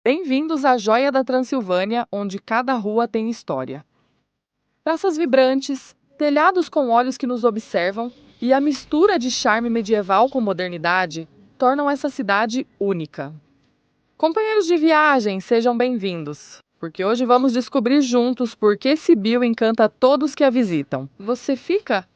Bem-vindos à Joia da Transilvânia, onde cada rua tem história. Praças vibrantes, telhados com olhos que nos observam e a mistura de charme medieval com modernidade tornam essa cidade única. Companheiros de viagem, sejam bem-vindos, porque hoje vamos descobrir juntos por que Sibiu encanta todos que a visitam. Você fica?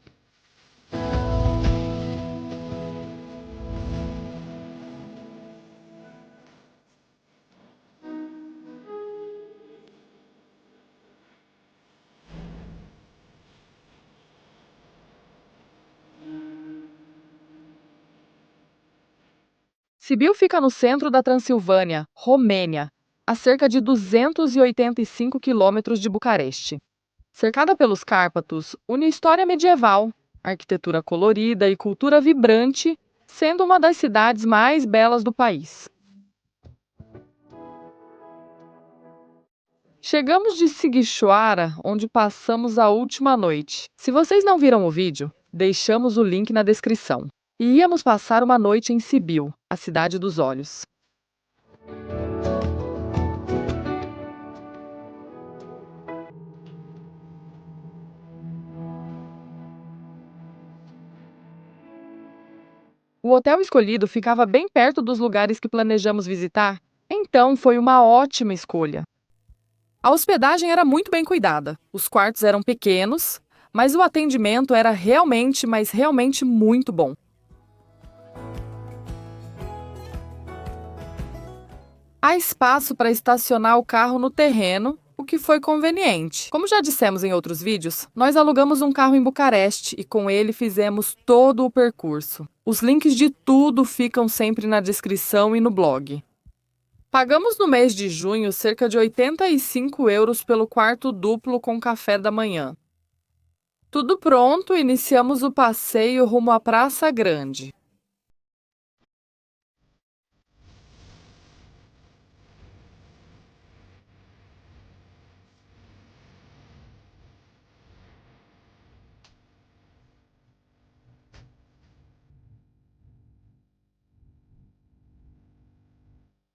Sibiu fica no centro da Transilvânia, Romênia, a cerca de 285 quilômetros de Bucareste. Cercada pelos Cárpatos, une história medieval, arquitetura colorida e cultura vibrante, sendo uma das cidades mais belas do país. Chegamos de Sighisoara, onde passamos a última noite. Se vocês não viram o vídeo, deixamos o link na descrição. E íamos passar uma noite em Sibiu, a cidade dos olhos. O hotel escolhido ficava bem perto dos lugares que planejamos visitar, então foi uma ótima escolha. A hospedagem era muito bem cuidada, os quartos eram pequenos, mas o atendimento era realmente, mas realmente muito bom. Há espaço para estacionar o carro no terreno, o que foi conveniente. Como já dissemos em outros vídeos, nós alugamos um carro em Bucareste e com ele fizemos todo o percurso. Os links de tudo ficam sempre na descrição e no blog. Pagamos no mês de junho cerca de 85 euros pelo quarto duplo com café da manhã. Tudo pronto, iniciamos o passeio rumo à Praça Grande.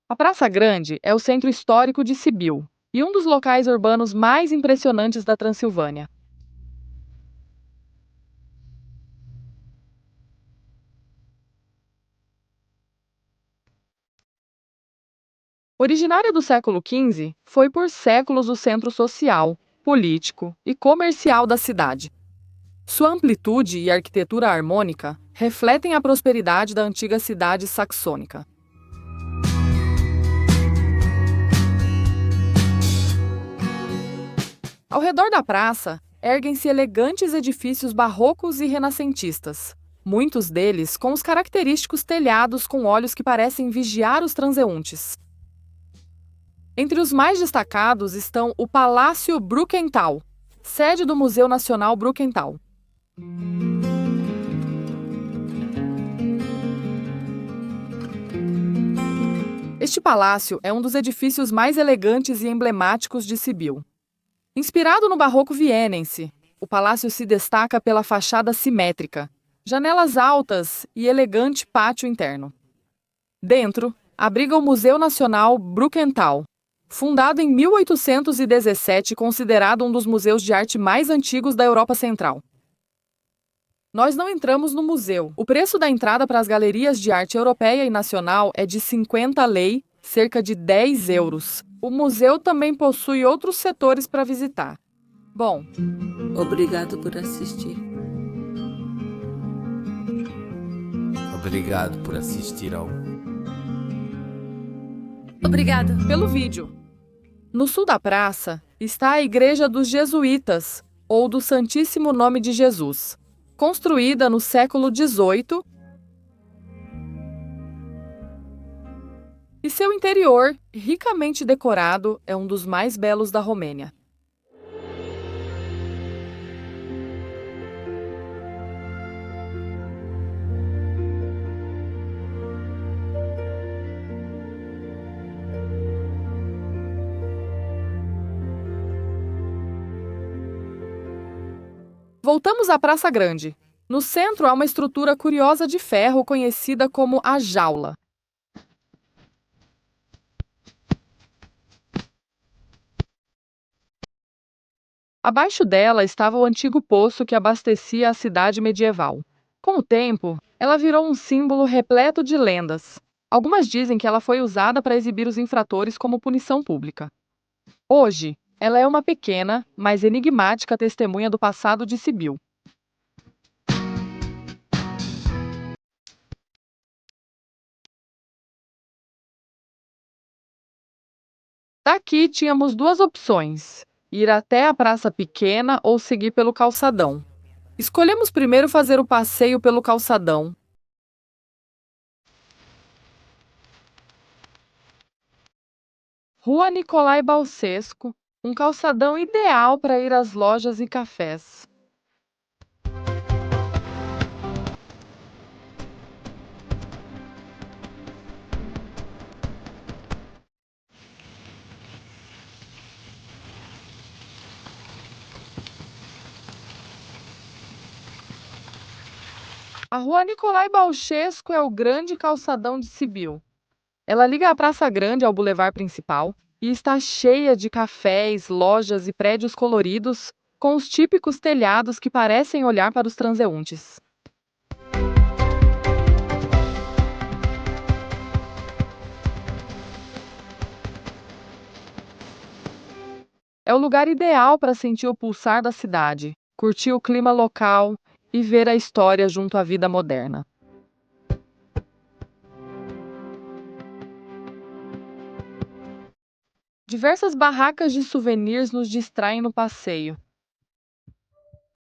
A Praça Grande é o centro histórico de Sibiu e um dos locais urbanos mais impressionantes da Transilvânia. Originária do século XV, foi por séculos o centro social, político e comercial da cidade. Sua amplitude e arquitetura harmônica refletem a prosperidade da antiga cidade saxônica. Ao redor da praça, erguem-se elegantes edifícios barrocos e renascentistas, muitos deles com os característicos telhados com olhos que parecem vigiar os transeuntes. Entre os mais destacados estão o Palácio Brukenthal, sede do Museu Nacional Brukenthal. Este palácio é um dos edifícios mais elegantes e emblemáticos de Sibiu. Inspirado no barroco vienense, o palácio se destaca pela fachada simétrica, janelas altas e elegante pátio interno. Dentro, abriga o Museu Nacional Brukenthal, fundado em 1817 e considerado um dos museus de arte mais antigos da Europa Central. Nós não entramos no museu. O preço da entrada para as galerias de arte europeia e nacional é de 50 lei, cerca de 10 euros. O museu também possui outros setores para visitar. Bom, Obrigado por assistir. Obrigado por assistir ao. Obrigado. pelo vídeo. No sul da praça está a Igreja dos Jesuítas, ou do Santíssimo Nome de Jesus, construída no século XVIII, e seu interior, ricamente decorado, é um dos mais belos da Romênia. Voltamos à Praça Grande. No centro há uma estrutura curiosa de ferro conhecida como a jaula. Abaixo dela estava o antigo poço que abastecia a cidade medieval. Com o tempo, ela virou um símbolo repleto de lendas. Algumas dizem que ela foi usada para exibir os infratores como punição pública. Hoje, ela é uma pequena, mas enigmática testemunha do passado de Sibiu. Daqui tínhamos duas opções: ir até a Praça Pequena ou seguir pelo calçadão. Escolhemos primeiro fazer o passeio pelo calçadão. Rua Nicolai Balsesco, um calçadão ideal para ir às lojas e cafés. A Rua Nicolai Balsesco é o grande calçadão de Sibiu. Ela liga a Praça Grande ao bulevar principal e está cheia de cafés, lojas e prédios coloridos, com os típicos telhados que parecem olhar para os transeuntes. É o lugar ideal para sentir o pulsar da cidade, curtir o clima local e ver a história junto à vida moderna. Diversas barracas de souvenirs nos distraem no passeio.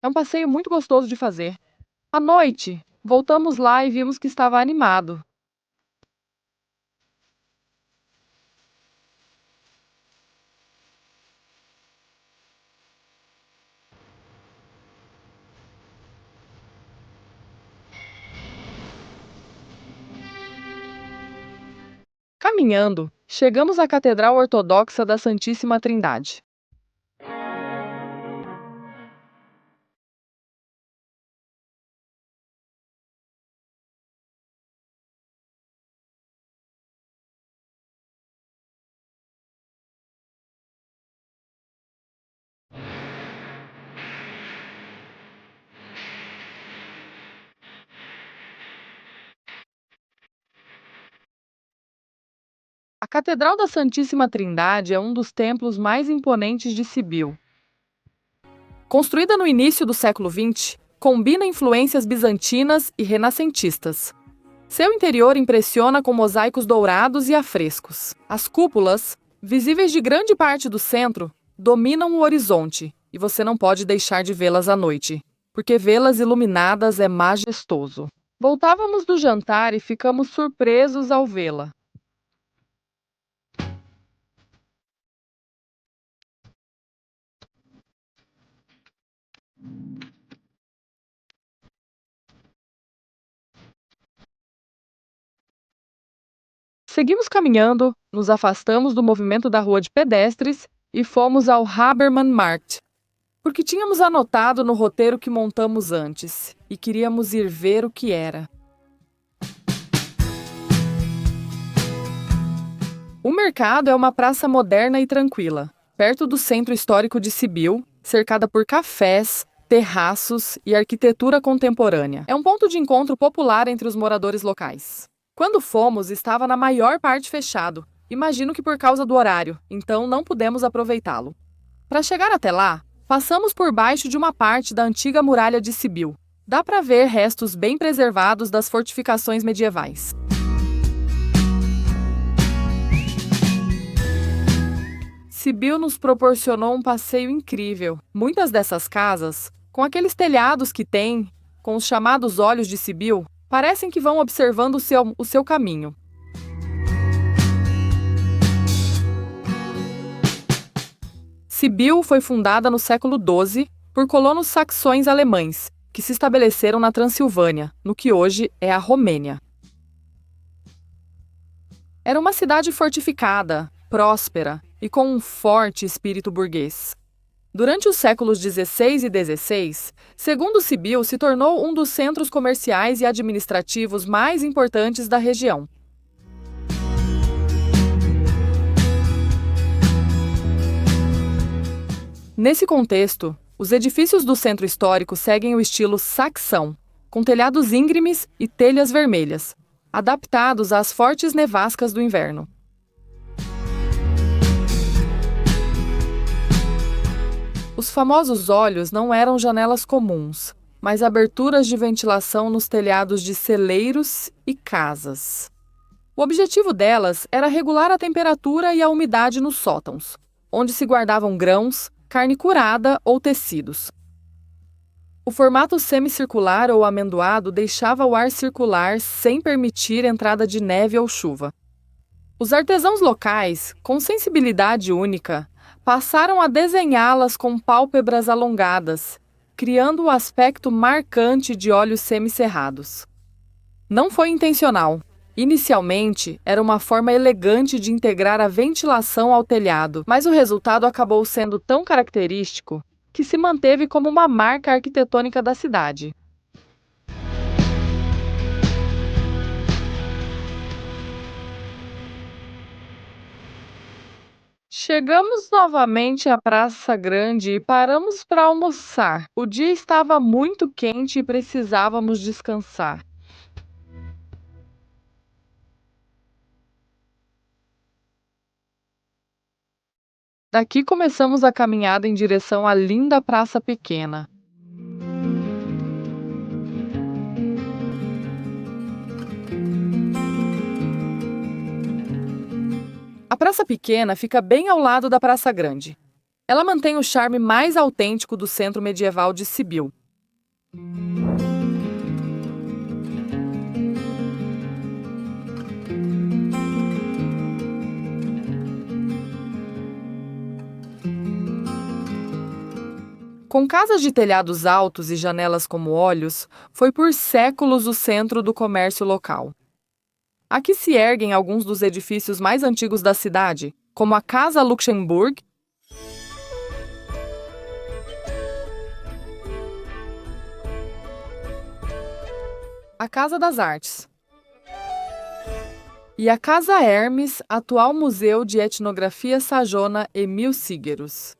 É um passeio muito gostoso de fazer. À noite, voltamos lá e vimos que estava animado. Caminhando, chegamos à Catedral Ortodoxa da Santíssima Trindade. A Catedral da Santíssima Trindade é um dos templos mais imponentes de Sibiu. Construída no início do século XX, combina influências bizantinas e renascentistas. Seu interior impressiona com mosaicos dourados e afrescos. As cúpulas, visíveis de grande parte do centro, dominam o horizonte e você não pode deixar de vê-las à noite, porque vê-las iluminadas é majestoso. Voltávamos do jantar e ficamos surpresos ao vê-la. Seguimos caminhando, nos afastamos do movimento da rua de pedestres e fomos ao Habermannmarkt, porque tínhamos anotado no roteiro que montamos antes e queríamos ir ver o que era. O mercado é uma praça moderna e tranquila, perto do centro histórico de Sibiu, cercada por cafés, terraços e arquitetura contemporânea. É um ponto de encontro popular entre os moradores locais. Quando fomos, estava na maior parte fechado. Imagino que por causa do horário, então não pudemos aproveitá-lo. Para chegar até lá, passamos por baixo de uma parte da antiga muralha de Sibiu. Dá para ver restos bem preservados das fortificações medievais. Sibiu nos proporcionou um passeio incrível. Muitas dessas casas, com aqueles telhados que têm, com os chamados olhos de Sibiu, parecem que vão observando o seu caminho. Sibiu foi fundada no século XII por colonos saxões alemães, que se estabeleceram na Transilvânia, no que hoje é a Romênia. Era uma cidade fortificada, próspera e com um forte espírito burguês. Durante os séculos XVI e XVI, segundo Sibiu se tornou um dos centros comerciais e administrativos mais importantes da região. Nesse contexto, os edifícios do centro histórico seguem o estilo saxão, com telhados íngremes e telhas vermelhas, adaptados às fortes nevascas do inverno. Os famosos olhos não eram janelas comuns, mas aberturas de ventilação nos telhados de celeiros e casas. O objetivo delas era regular a temperatura e a umidade nos sótãos, onde se guardavam grãos, carne curada ou tecidos. O formato semicircular ou amendoado deixava o ar circular sem permitir entrada de neve ou chuva. Os artesãos locais, com sensibilidade única, passaram a desenhá-las com pálpebras alongadas, criando o aspecto marcante de olhos semicerrados. Não foi intencional. Inicialmente, era uma forma elegante de integrar a ventilação ao telhado, mas o resultado acabou sendo tão característico que se manteve como uma marca arquitetônica da cidade. Chegamos novamente à Praça Grande e paramos para almoçar. O dia estava muito quente e precisávamos descansar. Daqui começamos a caminhada em direção à linda Praça Pequena. A Praça Pequena fica bem ao lado da Praça Grande. Ela mantém o charme mais autêntico do centro medieval de Sibiu. Com casas de telhados altos e janelas como olhos, foi por séculos o centro do comércio local. Aqui se erguem alguns dos edifícios mais antigos da cidade, como a Casa Luxemburg, a Casa das Artes e a Casa Hermes, atual Museu de Etnografia Sajona Emil Sigerus.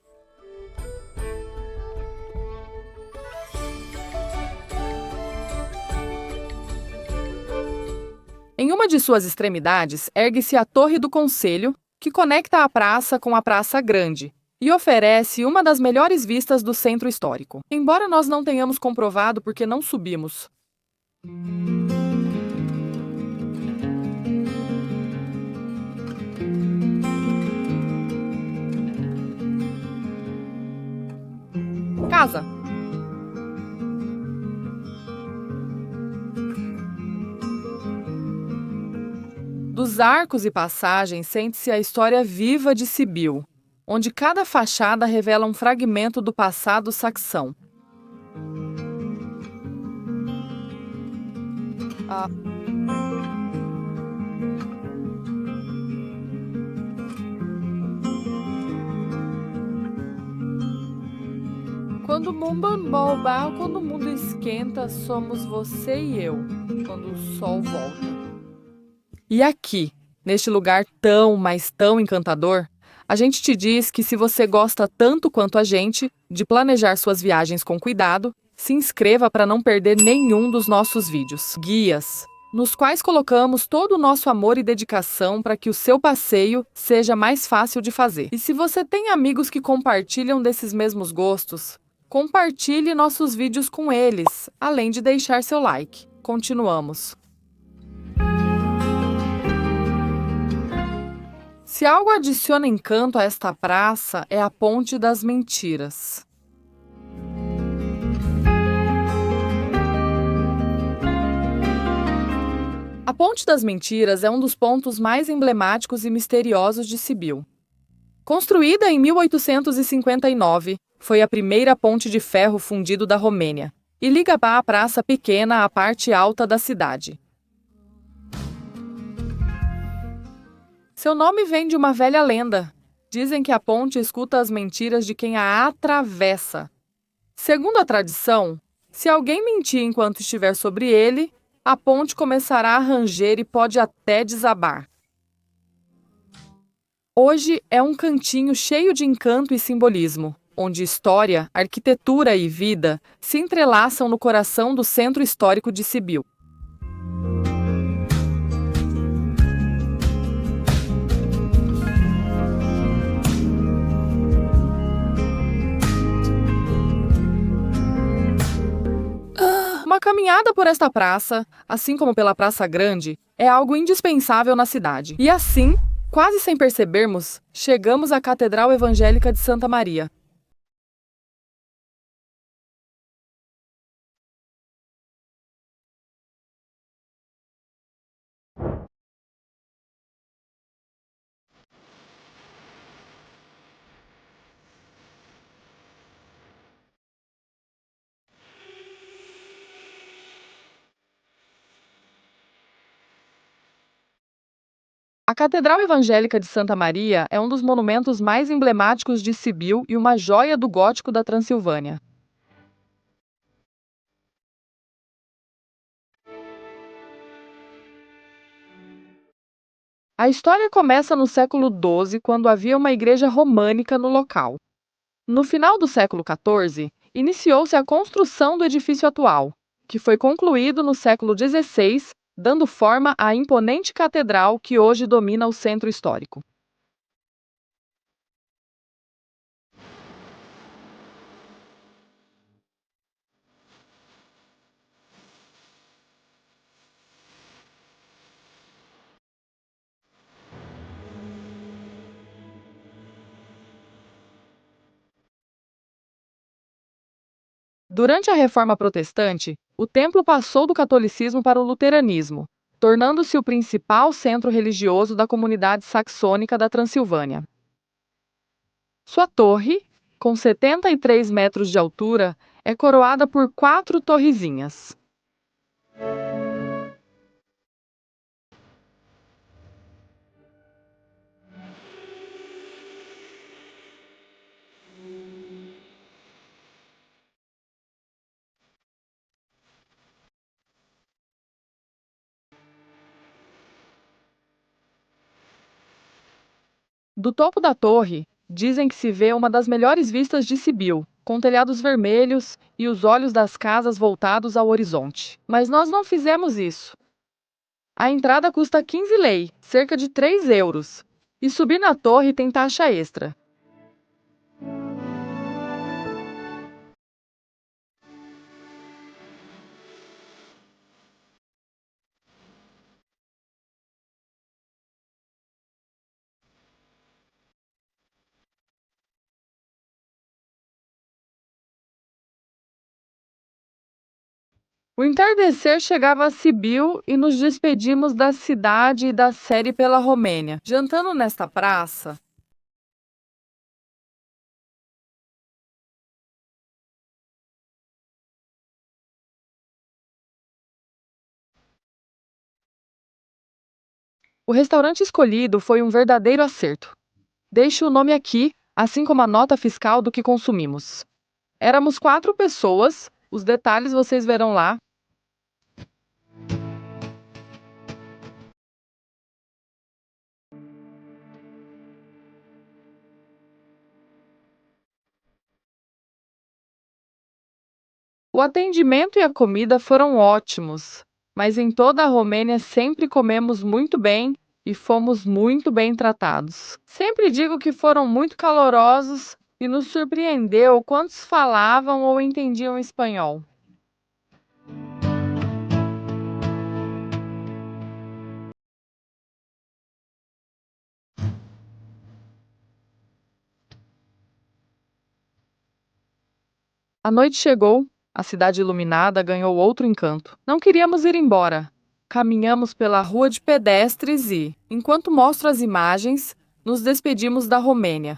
Em uma de suas extremidades, ergue-se a Torre do Conselho, que conecta a praça com a Praça Grande e oferece uma das melhores vistas do centro histórico. Embora nós não tenhamos comprovado porque não subimos. Casa. Dos arcos e passagens sente-se a história viva de Sibiu, onde cada fachada revela um fragmento do passado saxão. Quando o mundo esquenta, somos você e eu, quando o sol volta. E aqui, neste lugar tão, mas tão encantador, a gente te diz que se você gosta tanto quanto a gente de planejar suas viagens com cuidado, se inscreva para não perder nenhum dos nossos vídeos. Guias, nos quais colocamos todo o nosso amor e dedicação para que o seu passeio seja mais fácil de fazer. E se você tem amigos que compartilham desses mesmos gostos, compartilhe nossos vídeos com eles, além de deixar seu like. Continuamos. Se algo adiciona encanto a esta praça, é a Ponte das Mentiras. A Ponte das Mentiras é um dos pontos mais emblemáticos e misteriosos de Sibiu. Construída em 1859, foi a primeira ponte de ferro fundido da Romênia e liga a Praça Pequena à parte alta da cidade. Seu nome vem de uma velha lenda. Dizem que a ponte escuta as mentiras de quem a atravessa. Segundo a tradição, se alguém mentir enquanto estiver sobre ele, a ponte começará a ranger e pode até desabar. Hoje é um cantinho cheio de encanto e simbolismo, onde história, arquitetura e vida se entrelaçam no coração do Centro Histórico de Sibiu. Uma caminhada por esta praça, assim como pela Praça Grande, é algo indispensável na cidade. E assim, quase sem percebermos, chegamos à Catedral Evangélica de Santa Maria. A Catedral Evangélica de Santa Maria é um dos monumentos mais emblemáticos de Sibiu e uma joia do gótico da Transilvânia. A história começa no século XII, quando havia uma igreja românica no local. No final do século XIV, iniciou-se a construção do edifício atual, que foi concluído no século XVI, dando forma à imponente catedral que hoje domina o centro histórico. Durante a Reforma Protestante, o templo passou do catolicismo para o luteranismo, tornando-se o principal centro religioso da comunidade saxônica da Transilvânia. Sua torre, com 73 metros de altura, é coroada por 4 torrezinhas. Do topo da torre, dizem que se vê uma das melhores vistas de Sibiu, com telhados vermelhos e os olhos das casas voltados ao horizonte. Mas nós não fizemos isso. A entrada custa 15 lei, cerca de 3 euros, e subir na torre tem taxa extra. O entardecer chegava a Sibiu e nos despedimos da cidade e da série pela Romênia. Jantando nesta praça, o restaurante escolhido foi um verdadeiro acerto. Deixo o nome aqui, assim como a nota fiscal do que consumimos. Éramos 4 pessoas, os detalhes vocês verão lá. O atendimento e a comida foram ótimos, mas em toda a Romênia sempre comemos muito bem e fomos muito bem tratados. Sempre digo que foram muito calorosos e nos surpreendeu quantos falavam ou entendiam espanhol. A noite chegou, a cidade iluminada ganhou outro encanto. Não queríamos ir embora. Caminhamos pela rua de pedestres e, enquanto mostro as imagens, nos despedimos da Romênia.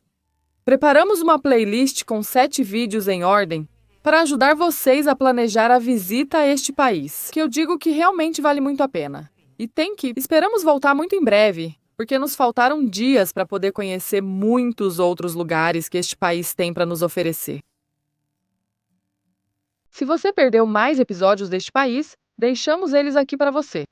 Preparamos uma playlist com 7 vídeos em ordem para ajudar vocês a planejar a visita a este país, que eu digo que realmente vale muito a pena. E esperamos voltar muito em breve, porque nos faltaram dias para poder conhecer muitos outros lugares que este país tem para nos oferecer. Se você perdeu mais episódios deste país, deixamos eles aqui para você.